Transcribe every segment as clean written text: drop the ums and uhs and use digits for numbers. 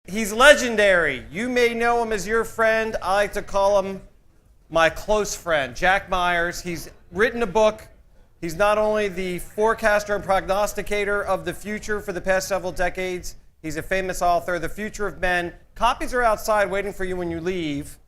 He's legendary. You may know him as your friend. I like to call him my close friend, Jack Myers. He's written a book. He's not only the forecaster and prognosticator of the future for the past several decades, he's a famous author, The Future of Men. Copies are outside waiting for you when you leave,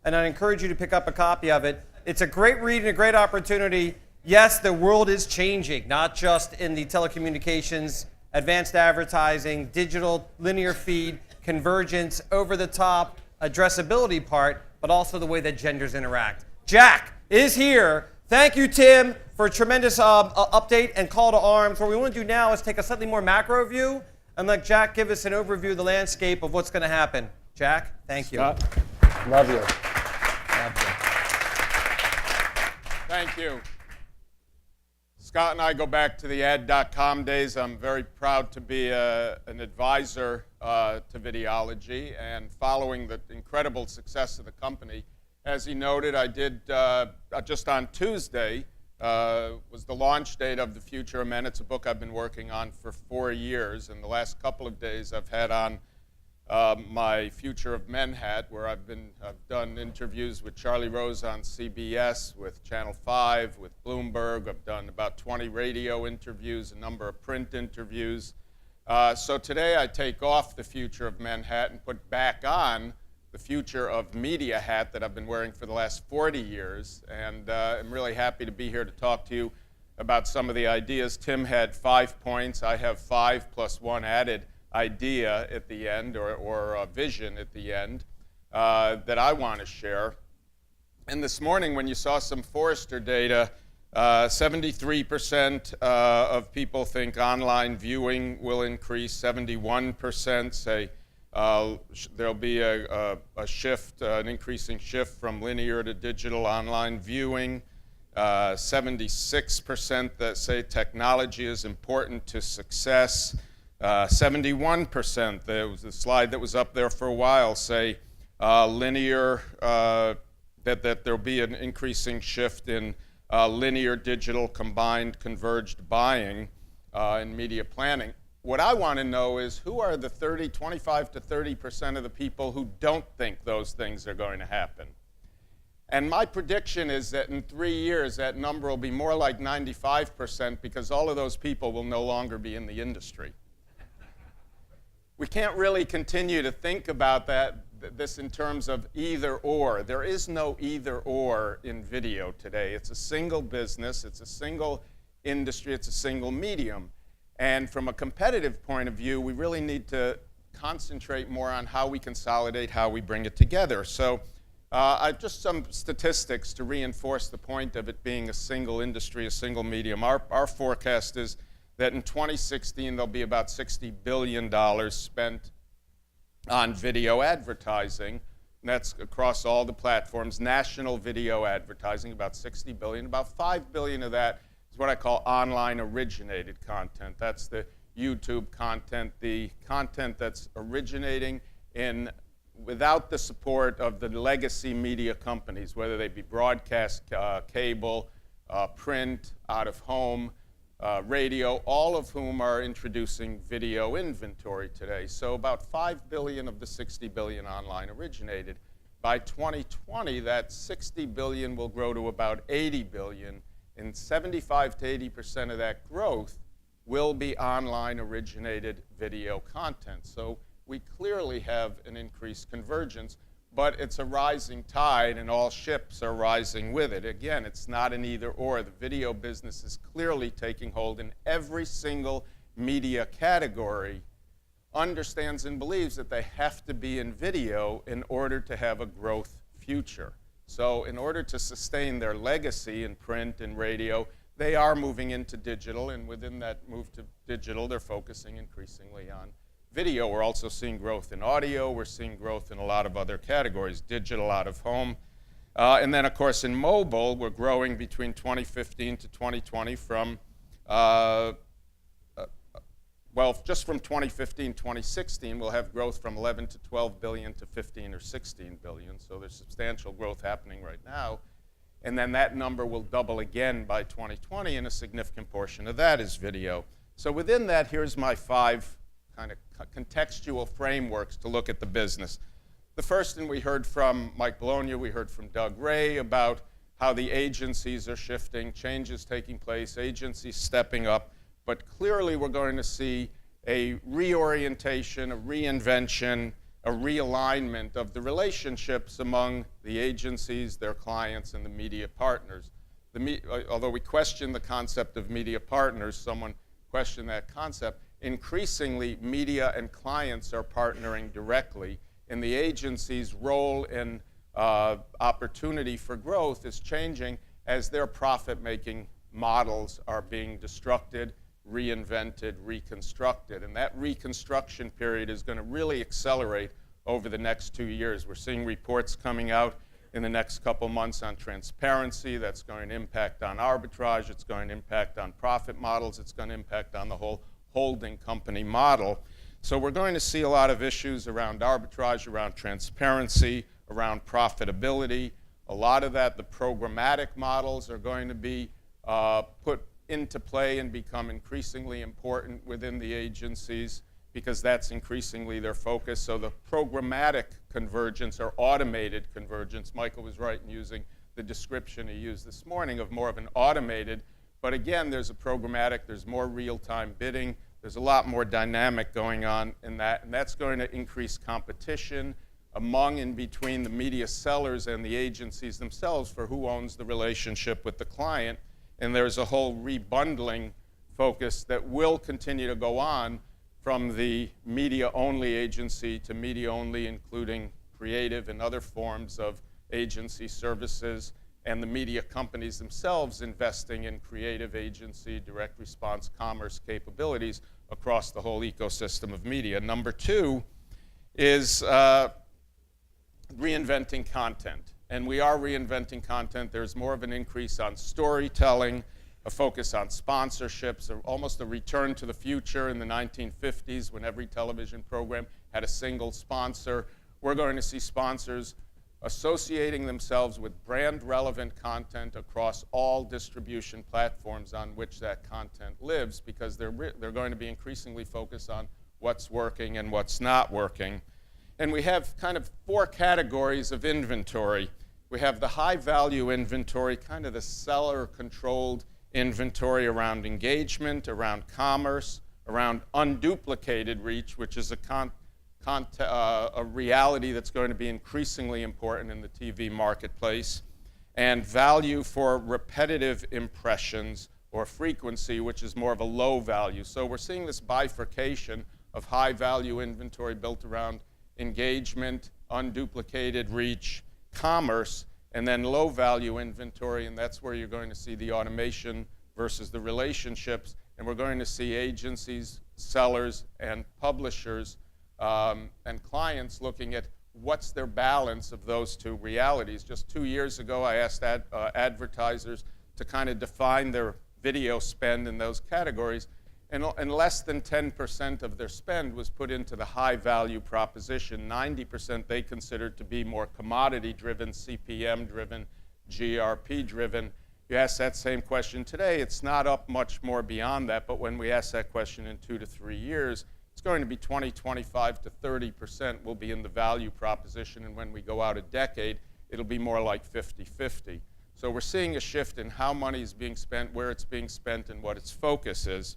and I encourage you to pick up a copy of it. It's a great read and a great opportunity. Yes, the world is changing, not just in the telecommunications, advanced advertising, digital, linear feed, convergence, over-the-top, addressability part, but also the way that genders interact. Jack is here. Thank you, Tim, for a tremendous update and call to arms. What we want to do now is take a slightly more macro view and let Jack give us an overview of the landscape of what's going to happen. Jack, thank you. Scott, love you. Thank you. Scott and I go back to the ad.com days. I'm very proud to be an advisor to Videology, and following the incredible success of the company. As he noted, I did, just on Tuesday, was the launch date of The Future of Men. It's a book I've been working on for 4 years, and the last couple of days I've had on my Future of Men hat, where I've done interviews with Charlie Rose on CBS, with Channel 5, with Bloomberg. I've done about 20 radio interviews, a number of print interviews. So today I take off the Future of Men hat and put back on the Future of Media hat that I've been wearing for the last 40 years. And I'm really happy to be here to talk to you about some of the ideas. Tim had 5 points. I have 5 plus 1 added idea at the end, or a vision at the end, that I want to share. And this morning, when you saw some Forrester data, 73% of people think online viewing will increase. 71% say there'll be a shift, an increasing shift from linear to digital online viewing. 76% that say technology is important to success. 71%, there was a slide that was up there for a while, say linear, that there'll be an increasing shift in linear, digital, combined, converged buying in media planning. What I want to know is, who are the 25 to 30% of the people who don't think those things are going to happen? And my prediction is that in 3 years, that number will be more like 95%, because all of those people will no longer be in the industry. We can't really continue to think about this in terms of either or. There is no either or in video today. It's a single business, it's a single industry, it's a single medium. And from a competitive point of view, we really need to concentrate more on how we consolidate, how we bring it together. So just some statistics to reinforce the point of it being a single industry, a single medium. Our forecast is that in 2016, there'll be about $60 billion spent on video advertising. And that's across all the platforms. National video advertising, about $60 billion. About $5 billion of that is what I call online originated content. That's the YouTube content, the content that's originating without the support of the legacy media companies, whether they be broadcast, cable, print, out of home, radio, all of whom are introducing video inventory today. So about 5 billion of the 60 billion online originated. By 2020, that 60 billion will grow to about 80 billion, and 75 to 80% of that growth will be online originated video content. So we clearly have an increased convergence, but it's a rising tide, and all ships are rising with it. Again, it's not an either or. The video business is clearly taking hold, and every single media category understands and believes that they have to be in video in order to have a growth future. So in order to sustain their legacy in print and radio, they are moving into digital, and within that move to digital, they're focusing increasingly on video. We're also seeing growth in audio. We're seeing growth in a lot of other categories, digital, out of home. And then, of course, in mobile, we're growing between 2015 to 2020 from, just from 2015, 2016, we'll have growth from 11 to 12 billion to 15 or 16 billion. So there's substantial growth happening right now. And then that number will double again by 2020, and a significant portion of that is video. So within that, here's my 5 kind of contextual frameworks to look at the business. The first thing we heard from Mike Bologna, we heard from Doug Ray about how the agencies are shifting, changes taking place, agencies stepping up, but clearly we're going to see a reorientation, a reinvention, a realignment of the relationships among the agencies, their clients, and the media partners. Although we question the concept of media partners, someone questioned that concept, increasingly media and clients are partnering directly, and the agency's role in opportunity for growth is changing as their profit-making models are being destructed, reinvented, reconstructed. And that reconstruction period is going to really accelerate over the next 2 years. We're seeing reports coming out in the next couple months on transparency. That's going to impact on arbitrage. It's going to impact on profit models. It's going to impact on the whole holding company model. So we're going to see a lot of issues around arbitrage, around transparency, around profitability. A lot of that, the programmatic models are going to be put into play and become increasingly important within the agencies because that's increasingly their focus. So the programmatic convergence or automated convergence, Michael was right in using the description he used this morning of more of an automated, but again, there's a programmatic, there's more real-time bidding, there's a lot more dynamic going on in that, and that's going to increase competition among and between the media sellers and the agencies themselves for who owns the relationship with the client. And there's a whole rebundling focus that will continue to go on from the media-only agency to media-only, including creative and other forms of agency services, and the media companies themselves investing in creative agency, direct response, commerce capabilities across the whole ecosystem of media. Number two is reinventing content. And we are reinventing content. There's more of an increase on storytelling, a focus on sponsorships, or almost a return to the future in the 1950s when every television program had a single sponsor. We're going to see sponsors associating themselves with brand-relevant content across all distribution platforms on which that content lives because they're going to be increasingly focused on what's working and what's not working. And we have kind of 4 categories of inventory. We have the high-value inventory, kind of the seller-controlled inventory around engagement, around commerce, around unduplicated reach, which is a reality that's going to be increasingly important in the TV marketplace, and value for repetitive impressions or frequency, which is more of a low value. So we're seeing this bifurcation of high-value inventory built around engagement, unduplicated reach, commerce, and then low-value inventory, and that's where you're going to see the automation versus the relationships, and we're going to see agencies, sellers, and publishers and clients looking at what's their balance of those 2 realities. Just 2 years ago, I asked advertisers to kind of define their video spend in those categories, and less than 10% of their spend was put into the high-value proposition. 90% they considered to be more commodity-driven, CPM-driven, GRP-driven. You ask that same question today, it's not up much more beyond that, but when we ask that question in 2 to 3 years, it's going to be 20, 25 to 30% will be in the value proposition, and when we go out a decade, it'll be more like 50-50. So we're seeing a shift in how money is being spent, where it's being spent, and what its focus is.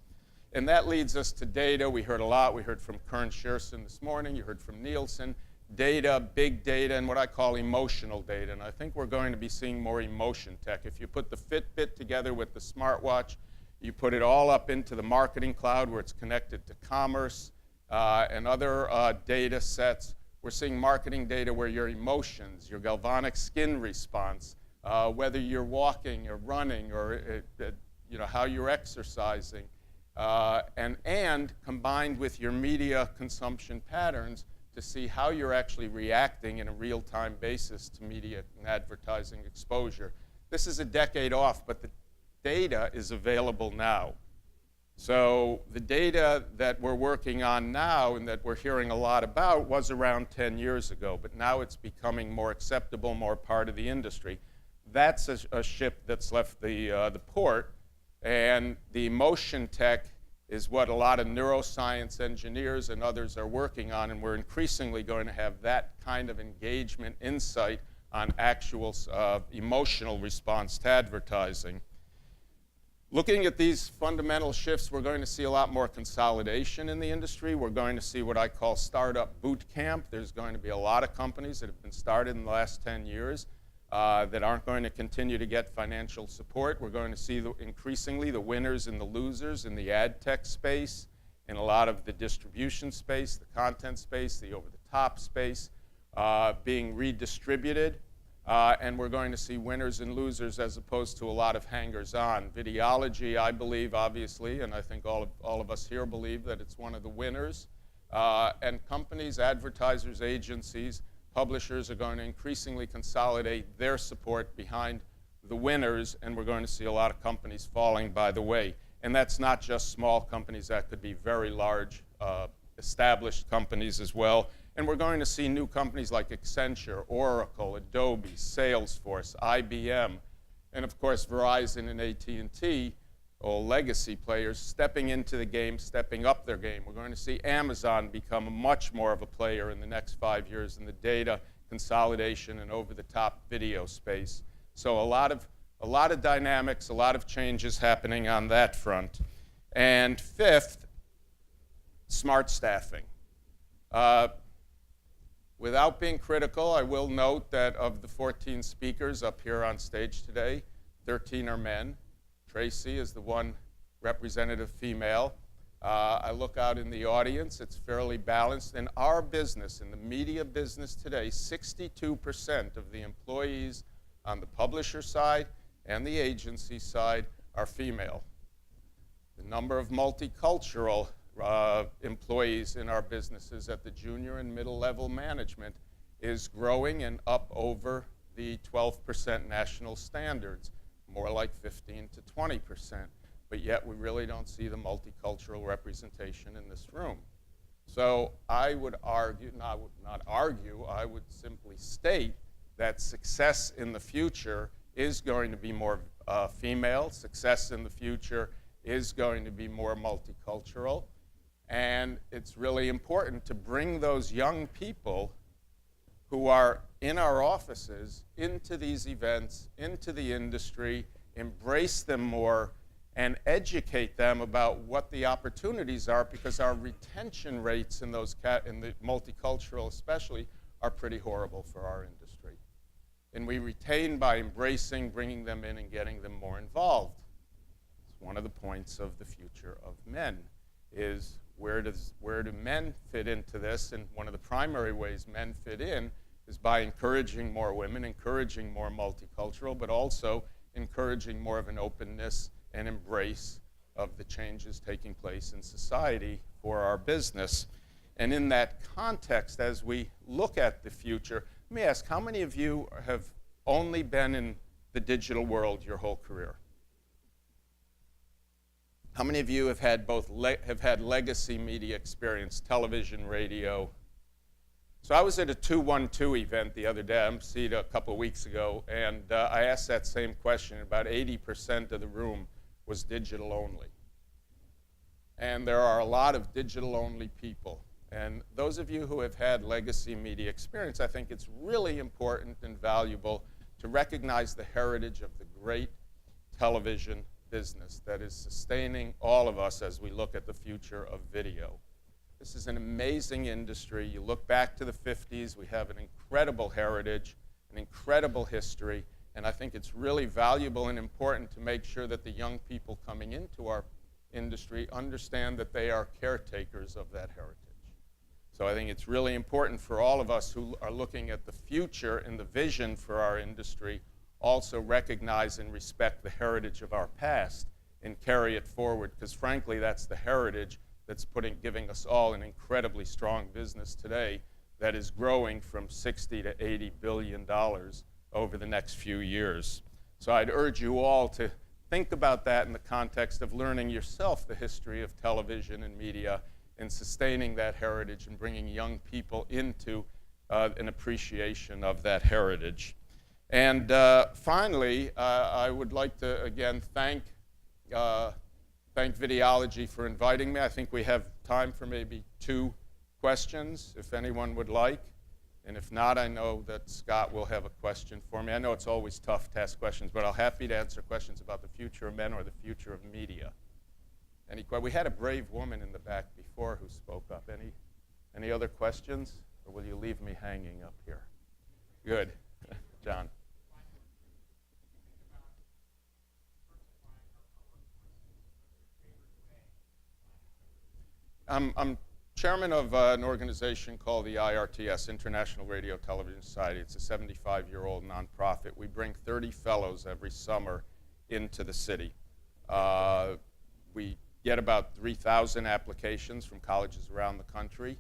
And that leads us to data. We heard a lot. We heard from Kern Shearson this morning. You heard from Nielsen. Data, big data, and what I call emotional data. And I think we're going to be seeing more emotion tech. If you put the Fitbit together with the smartwatch, you put it all up into the marketing cloud where it's connected to commerce and other data sets. We're seeing marketing data where your emotions, your galvanic skin response, whether you're walking or running or how you're exercising, and combined with your media consumption patterns to see how you're actually reacting in a real-time basis to media and advertising exposure. This is a decade off, but the data is available now. So the data that we're working on now and that we're hearing a lot about was around 10 years ago, but now it's becoming more acceptable, more part of the industry. That's a ship that's left the port, and the emotion tech is what a lot of neuroscience engineers and others are working on, and we're increasingly going to have that kind of engagement insight on actual emotional response to advertising. Looking at these fundamental shifts, we're going to see a lot more consolidation in the industry. We're going to see what I call startup boot camp. There's going to be a lot of companies that have been started in the last 10 years that aren't going to continue to get financial support. We're going to see increasingly the winners and the losers in the ad tech space, in a lot of the distribution space, the content space, the over-the-top space being redistributed. And we're going to see winners and losers as opposed to a lot of hangers-on. Videology, I believe, obviously, and I think all of us here believe that it's one of the winners. And companies, advertisers, agencies, publishers are going to increasingly consolidate their support behind the winners, and we're going to see a lot of companies falling by the way. And that's not just small companies. That could be very large, established companies as well. And we're going to see new companies like Accenture, Oracle, Adobe, Salesforce, IBM, and of course Verizon and AT&T, all legacy players, stepping into the game, stepping up their game. We're going to see Amazon become much more of a player in the next 5 years in the data consolidation and over-the-top video space. So a lot of dynamics, a lot of changes happening on that front. And fifth, smart staffing. Without being critical, I will note that of the 14 speakers up here on stage today, 13 are men. Tracy is the one representative female. I look out in the audience, it's fairly balanced. In our business, in the media business today, 62% of the employees on the publisher side and the agency side are female. The number of multicultural employees in our businesses at the junior and middle level management is growing and up over the 12% national standards, more like 15 to 20%. But yet we really don't see the multicultural representation in this room. So I would argue, not argue, I would simply state that success in the future is going to be more female. Success in the future is going to be more multicultural. And it's really important to bring those young people who are in our offices into these events, into the industry, embrace them more, and educate them about what the opportunities are, because our retention rates in in the multicultural especially are pretty horrible for our industry. And we retain by embracing, bringing them in, and getting them more involved. It's one of the points of the future of men is where do men fit into this? And one of the primary ways men fit in is by encouraging more women, encouraging more multicultural, but also encouraging more of an openness and embrace of the changes taking place in society for our business. And in that context, as we look at the future, let me ask, how many of you have only been in the digital world your whole career? How many of you have had have had legacy media experience, television, radio? So I was at a 212 event the other day, I emceed a couple of weeks ago, and I asked that same question. About 80% of the room was digital only. And there are a lot of digital only people. And those of you who have had legacy media experience, I think it's really important and valuable to recognize the heritage of the great television business that is sustaining all of us as we look at the future of video. This is an amazing industry. You look back to the 50s, we have an incredible heritage, an incredible history, and I think it's really valuable and important to make sure that the young people coming into our industry understand that they are caretakers of that heritage. So I think it's really important for all of us who are looking at the future and the vision for our industry also recognize and respect the heritage of our past and carry it forward, because frankly that's the heritage that's giving us all an incredibly strong business today that is growing from $60 to $80 billion over the next few years. So I'd urge you all to think about that in the context of learning yourself the history of television and media and sustaining that heritage and bringing young people into an appreciation of that heritage. And finally, I would like to again thank thank Videology for inviting me. I think we have time for maybe 2 questions, if anyone would like. And if not, I know that Scott will have a question for me. I know it's always tough to ask questions, but I'm happy to answer questions about the future of men or the future of media. We had a brave woman in the back before who spoke up. Any other questions? Or will you leave me hanging up here? Good. John. I'm chairman of an organization called the IRTS, International Radio Television Society. It's a 75-year-old nonprofit. We bring 30 fellows every summer into the city. We get about 3,000 applications from colleges around the country.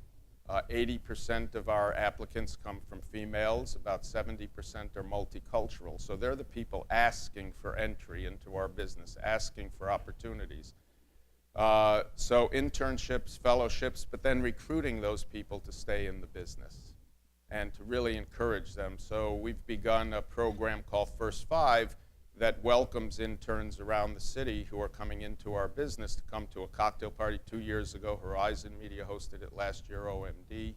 80% of our applicants come from females. About 70% are multicultural. So they're the people asking for entry into our business, asking for opportunities. So internships, fellowships, but then recruiting those people to stay in the business and to really encourage them. So we've begun a program called First 5 that welcomes interns around the city who are coming into our business to come to a cocktail party. 2 years ago, Horizon Media hosted it. Last year, OMD.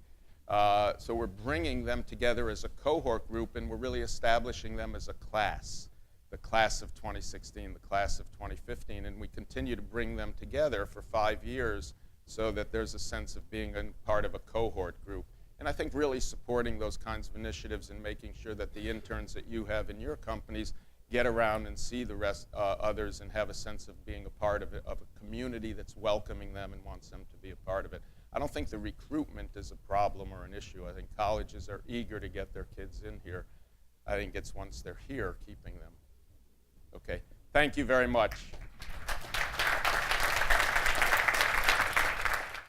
So we're bringing them together as a cohort group, and we're really establishing them as a class. The class of 2016, the class of 2015, and we continue to bring them together for 5 years so that there's a sense of being a part of a cohort group. And I think really supporting those kinds of initiatives and making sure that the interns that you have in your companies get around and see the rest others and have a sense of being a part of a community that's welcoming them and wants them to be a part of it. I don't think the recruitment is a problem or an issue. I think colleges are eager to get their kids in here. I think it's once they're here, keeping them. Okay, thank you very much.